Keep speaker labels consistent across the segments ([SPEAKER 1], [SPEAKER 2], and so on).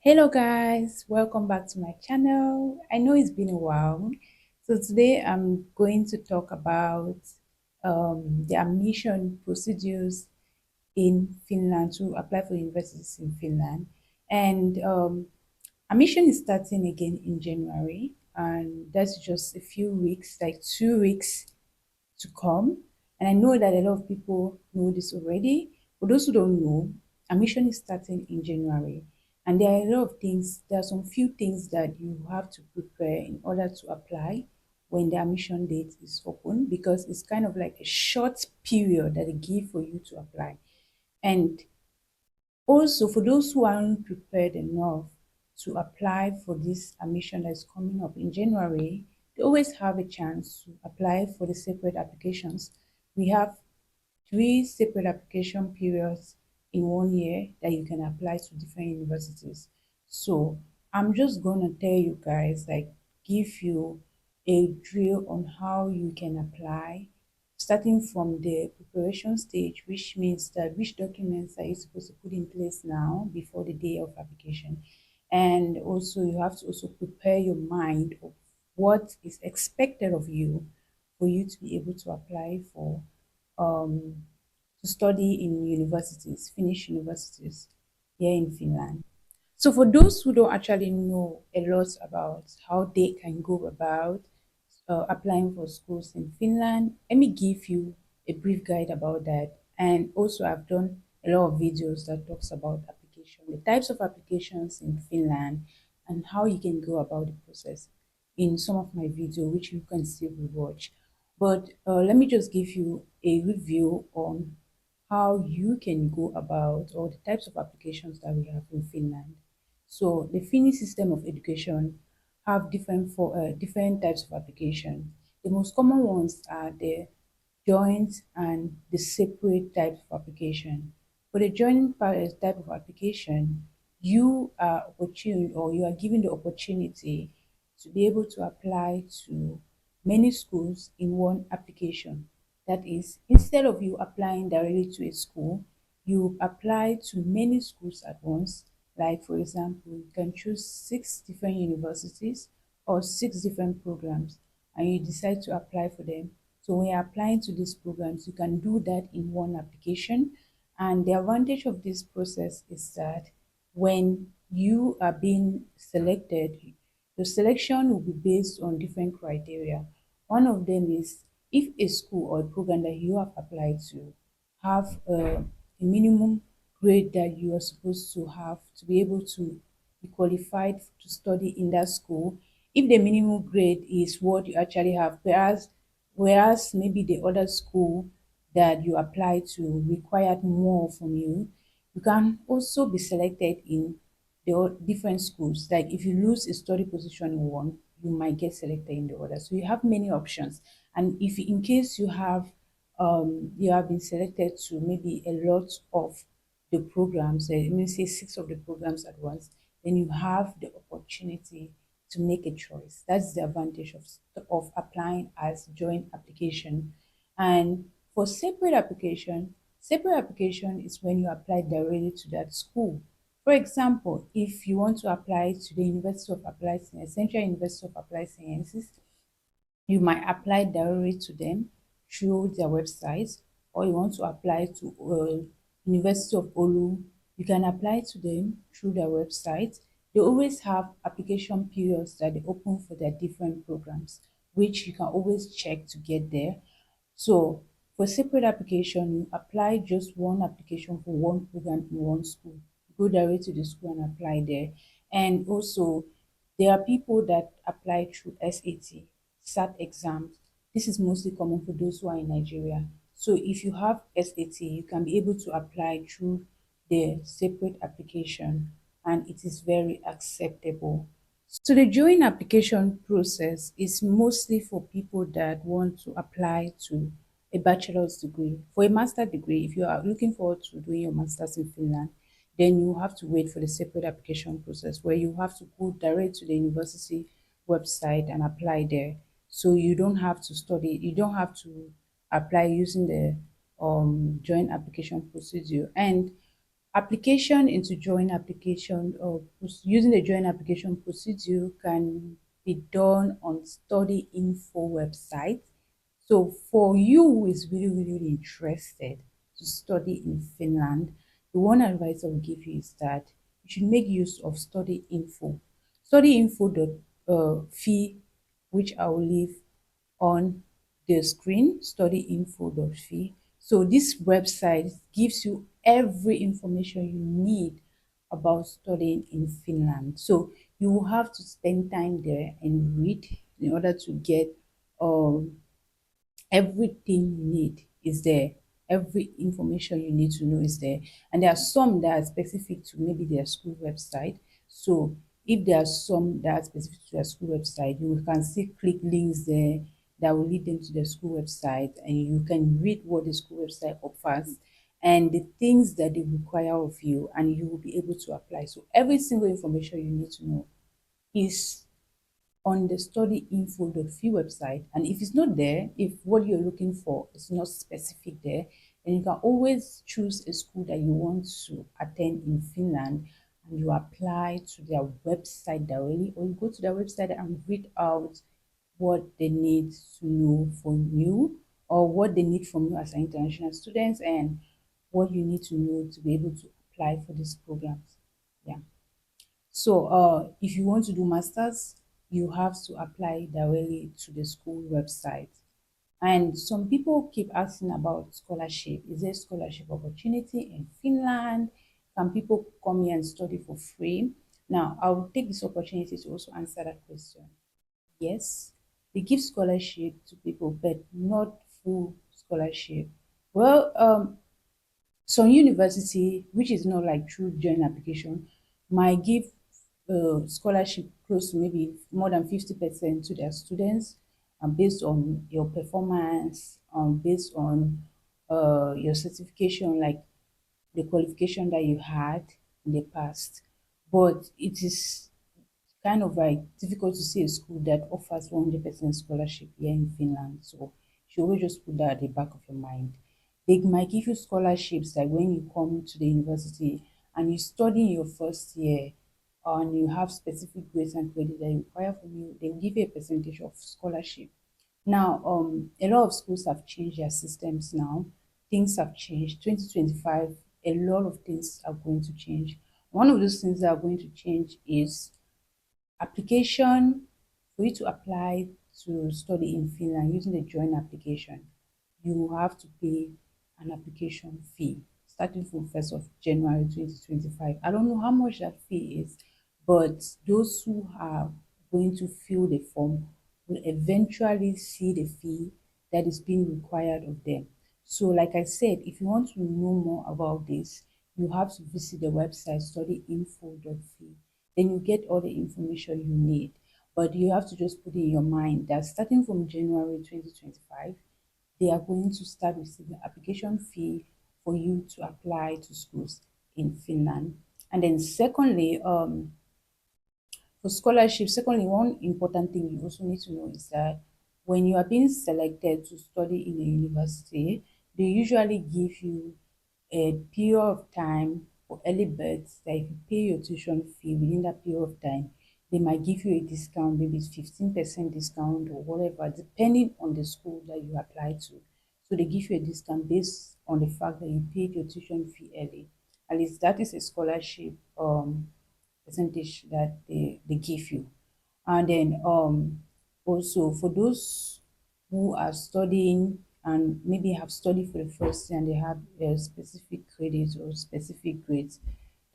[SPEAKER 1] Hello guys, welcome back to my channel. I know it's been a while. So today I'm going to talk about the admission procedures in Finland to apply for universities in Finland. And admission is starting again in January, and that's just a few weeks, like 2 weeks to come. And I know that a lot of people know this already. For those who don't know, admission is starting in January. And there are a lot of things, there are some few things that you have to prepare in order to apply when the admission date is open, because it's kind of like a short period that they give for you to apply. And also, for those who aren't prepared enough to apply for this admission that's coming up in January, they always have a chance to apply for the separate applications. We have three separate application periods in 1 year that you can apply to different universities. So I'm just gonna tell you guys, like, give you a drill on how you can apply, starting from the preparation stage, which means that which documents are you supposed to put in place now before the day of application. And also you have to also prepare your mind of what is expected of you for you to be able to apply for um, to study in universities, Finnish universities here in Finland. So for those who don't actually know a lot about how they can go about applying for schools in Finland, let me give you a brief guide about that. And also I've done a lot of videos that talks about application, the types of applications in Finland, and how you can go about the process in some of my video, which you can still rewatch. But let me just give you a review on how you can go about all the types of applications that we have in Finland. So the Finnish system of education have different types of application. The most common ones are the joint and the separate types of application. For the joint type of application, you are opportune or you are given the opportunity to be able to apply to many schools in one application. That is, instead of you applying directly to a school, you apply to many schools at once. Like, for example, you can choose 6 different universities or 6 different programs, and you decide to apply for them. So when you're applying to these programs, you can do that in one application. And the advantage of this process is that when you are being selected, the selection will be based on different criteria. One of them is if a school or a program that you have applied to have a minimum grade that you are supposed to have to be able to be qualified to study in that school. If the minimum grade is what you actually have, whereas maybe the other school that you apply to required more from you, you can also be selected in the different schools. Like if you lose a study position in one, you might get selected in the other. So you have many options. And if in case you have been selected to maybe a lot of the programs, let me say 6 of the programs at once, then you have the opportunity to make a choice. That's the advantage of applying as joint application. And for separate application is when you apply directly to that school. For example, if you want to apply to the University of Applied Sciences, Central University of Applied Sciences, you might apply directly to them through their website, or you want to apply to University of Olu, you can apply to them through their website. They always have application periods that they open for their different programs, which you can always check to get there. So for separate application, you apply just one application for one program in one school. Go direct to the school and apply there. And also, there are people that apply through SAT, SAT exams. This is mostly common for those who are in Nigeria. So if you have SAT, you can be able to apply through the separate application, and it is very acceptable. So the joint application process is mostly for people that want to apply to a bachelor's degree. For a master degree, if you are looking forward to doing your master's in Finland, then you have to wait for the separate application process where you have to go direct to the university website and apply there. So you don't have to study, you don't have to apply using the joint application procedure. And Application into joint application or using the joint application procedure can be done on study info website. So for you who is really, really, really interested to study in Finland, the one advice I will give you is that you should make use of study info. Study info fee, which I will leave on the screen, studyinfo.fi. So this website gives you every information you need about studying in Finland. So you will have to spend time there and read in order to get um, everything you need is there. Every information you need to know is there. And there are some that are specific to maybe their school website. So if there are some that are specific to their school website, you can see click links there that will lead them to the school website, and you can read what the school website offers and the things that they require of you, and you will be able to apply. So every single information you need to know is on the studyinfo.fi website. And if it's not there, if what you're looking for is not specific there, then you can always choose a school that you want to attend in Finland, and you apply to their website directly, or you go to their website and read out what they need to know from you, or what they need from you as an international student, and what you need to know to be able to apply for these programs. Yeah. So if you want to do masters, you have to apply directly to the school website. And some people keep asking about scholarship. Is there scholarship opportunity in Finland? Can people come here and study for free? Now, I will take this opportunity to also answer that question. Yes, they give scholarship to people, but not full scholarship. Well, some university, which is not like true joint application, might give scholarship close to maybe more than 50% to their students, based on your performance, based on your certification, like the qualification that you had in the past. But it is kind of like difficult to see a school that offers 100% scholarship here in Finland. So you always just put that at the back of your mind. They might give you scholarships like when you come to the university and you study in your first year and you have specific grades and credit that you require from you, they will give you a percentage of scholarship. Now, a lot of schools have changed their systems now. Things have changed. 2025, a lot of things are going to change. One of those things that are going to change is application. For you to apply to study in Finland using the joint application, you have to pay an application fee starting from 1st of January 2025. I don't know how much that fee is, but those who are going to fill the form will eventually see the fee that is being required of them. So, like I said, if you want to know more about this, you have to visit the website studyinfo.fi. Then you get all the information you need. But you have to just put in your mind that starting from January 2025, they are going to start receiving application fee for you to apply to schools in Finland. And then secondly, for scholarship, secondly, one important thing you also need to know is that when you are being selected to study in a university, they usually give you a period of time for early birds that if you pay your tuition fee within that period of time, they might give you a discount, maybe it's 15% discount or whatever, depending on the school that you apply to. So they give you a discount based on the fact that you paid your tuition fee early. At least that is a scholarship percentage that they give you. And then also for those who are studying and maybe have studied for the first year and they have a specific credits or specific grades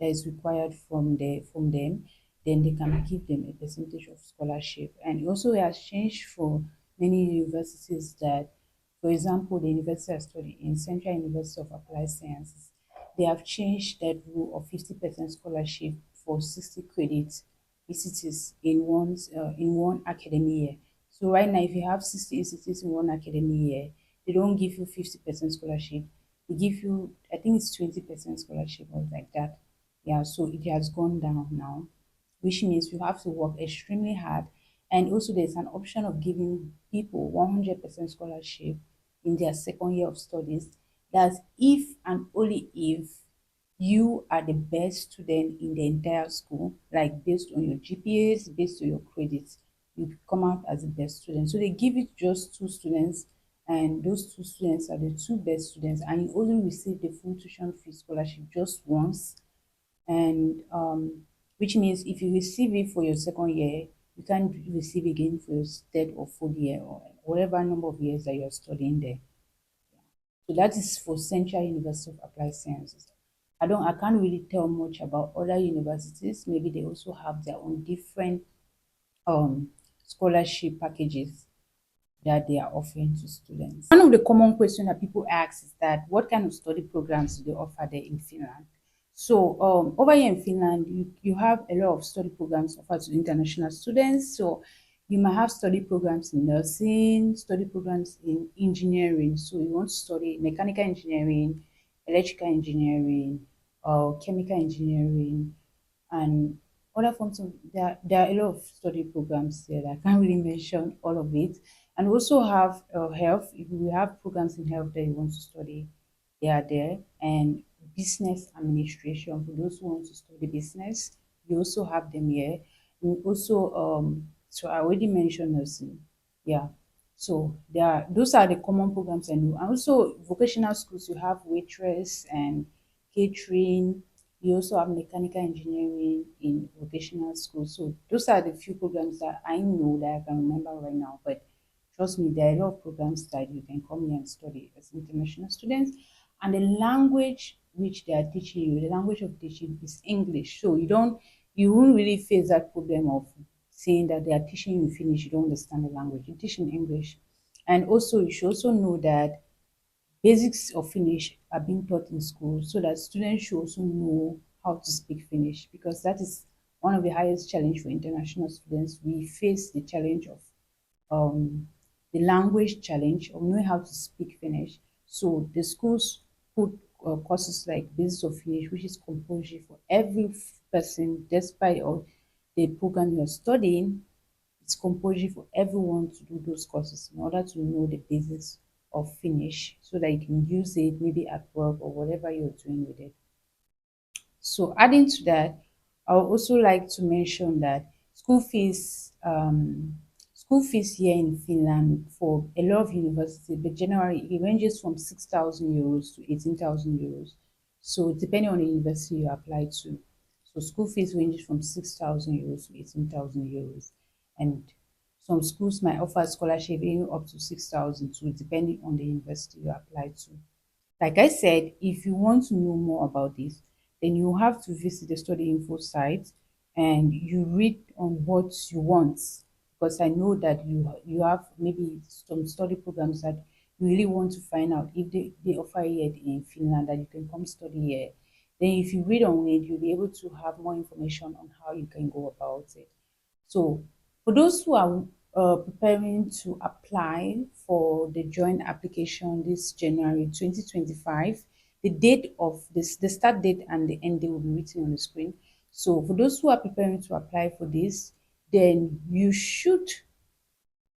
[SPEAKER 1] that is required from them, then they can give them a percentage of scholarship. And also it has changed for many universities that, for example, the university I studied in, Central University of Applied Sciences, they have changed that rule of 50% scholarship for 60 credits ECTs in one academic year. So right now, if you have 60 ECTs in one academic year, they don't give you 50% scholarship. They give you, I think it's 20% scholarship or like that. Yeah, so it has gone down now, which means you have to work extremely hard. And also, there's an option of giving people 100% scholarship in their second year of studies. That's if and only if you are the best student in the entire school, like based on your GPAs, based on your credits, you come out as the best student. So they give it just two students, and those two students are the two best students, and you only receive the full tuition fee scholarship just once. And which means if you receive it for your second year, you can't receive again for your third or fourth year or whatever number of years that you're studying there. So that is for Central University of Applied Sciences. I can't really tell much about other universities. Maybe they also have their own different um scholarship packages that they are offering to students. One of the common questions that people ask is that what kind of study programs do they offer there in Finland? So over here in Finland, you have a lot of study programs offered to international students. So you might have study programs in nursing, study programs in engineering. So you want to study mechanical engineering, electrical engineering, chemical engineering, and other forms of there are a lot of study programs there that I can't really mention all of it. And we also have health. If you have programs in health that you want to study, they are there. And business administration for those who want to study business, you also have them here. And also, so I already mentioned nursing. Yeah. So there are those are the common programs I know. And also vocational schools, you have waitress and catering. You also have mechanical engineering in vocational school. So those are the few programs that I know that I can remember right now. But trust me, there are a lot of programs that you can come here and study as international students. And the language which they are teaching you, the language of teaching is English. So you won't really face that problem of saying that they are teaching you Finnish, you don't understand the language. You teach in English. And also, you should also know that basics of Finnish are being taught in school so that students should also know how to speak Finnish, because that is one of the highest challenge for international students. We face the challenge of um, the language challenge of knowing how to speak Finnish. So the schools put courses like Basics of Finnish, which is compulsory for every person, despite all the program you're studying. It's compulsory for everyone to do those courses in order to know the basics of Finnish so that you can use it maybe at work or whatever you're doing with it. So adding to that, I would also like to mention that school fees here in Finland for a lot of universities, but generally it ranges from 6,000 euros to 18,000 euros. So depending on the university you apply to. So school fees ranges from 6,000 euros to 18,000 euros. And some schools might offer scholarship even up to 6,000 too, depending on the university you apply to. Like I said, if you want to know more about this, then you have to visit the study info site and you read on what you want. Because I know that you have maybe some study programs that you really want to find out if they offer it in Finland that you can come study here. Then if you read on it, you'll be able to have more information on how you can go about it. So for those who are preparing to apply for the joint application this January 2025, the date of this, the start date and the end date will be written on the screen. So for those who are preparing to apply for this, then you should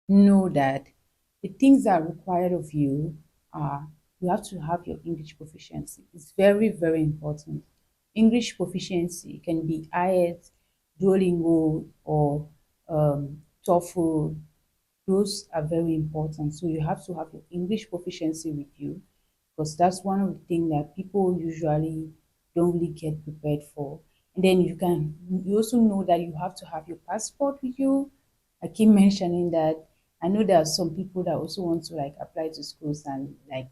[SPEAKER 1] know that the things that are required of you are you have to have your English proficiency. It's very, very important. English proficiency can be IELTS, Duolingo, or TOEFL. Those are very important. So you have to have your English proficiency with you, because that's one of the things that people usually don't really get prepared for. And then you also know that you have to have your passport with you. I keep mentioning that. I know there are some people that also want to like apply to schools and like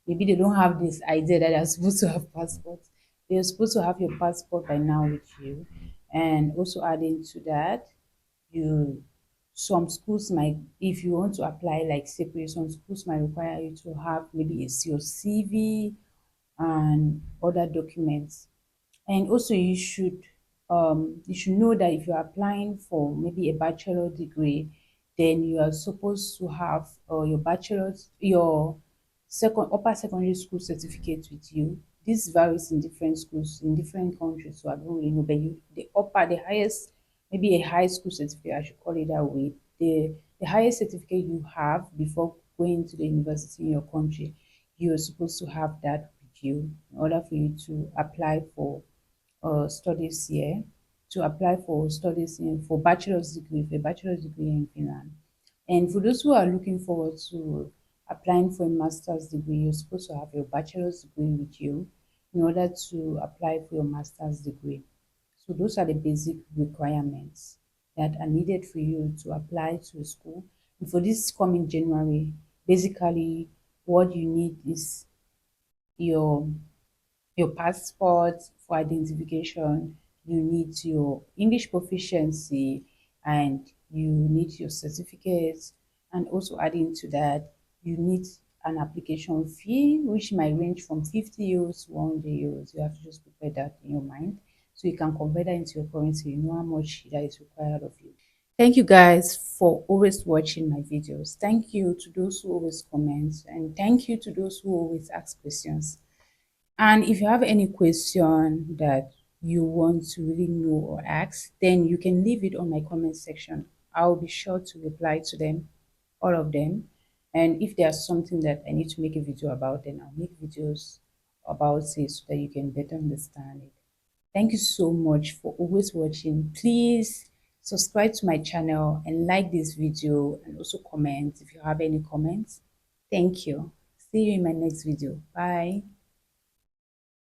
[SPEAKER 1] maybe they don't have this idea that they're supposed to have passports. They're supposed to have your passport by now with you. And also adding to that, you some schools might, if you want to apply like separate, some schools might require you to have maybe your CV and other documents. And also you should know that if you're applying for maybe a bachelor degree, then you are supposed to have your second upper secondary school certificate with you. This varies in different schools in different countries, so I don't really know. But the highest, maybe a high school certificate, I should call it that way. The highest certificate you have before going to the university in your country, you're supposed to have that with you in order for you to apply for studies here, to apply for studies in for bachelor's degree, for a bachelor's degree in Finland. And for those who are looking forward to applying for a master's degree, you're supposed to have your bachelor's degree with you in order to apply for your master's degree. So those are the basic requirements that are needed for you to apply to a school. And for this coming January, basically what you need is your your passport for identification, you need your English proficiency, and you need your certificates. And also adding to that, you need an application fee, which might range from 50 euros to 100 euros. You have to just prepare that in your mind so you can convert that into your currency. You know how much that is required of you. Thank you guys for always watching my videos. Thank you to those who always comment, and thank you to those who always ask questions. And if you have any question that you want to really know or ask, then you can leave it on my comment section. I'll be sure to reply to them, all of them. And if there's something that I need to make a video about, then I'll make videos about it so that you can better understand it. Thank you so much for always watching. Please subscribe to my channel and like this video, and also comment if you have any comments. Thank you. See you in my next video. Bye.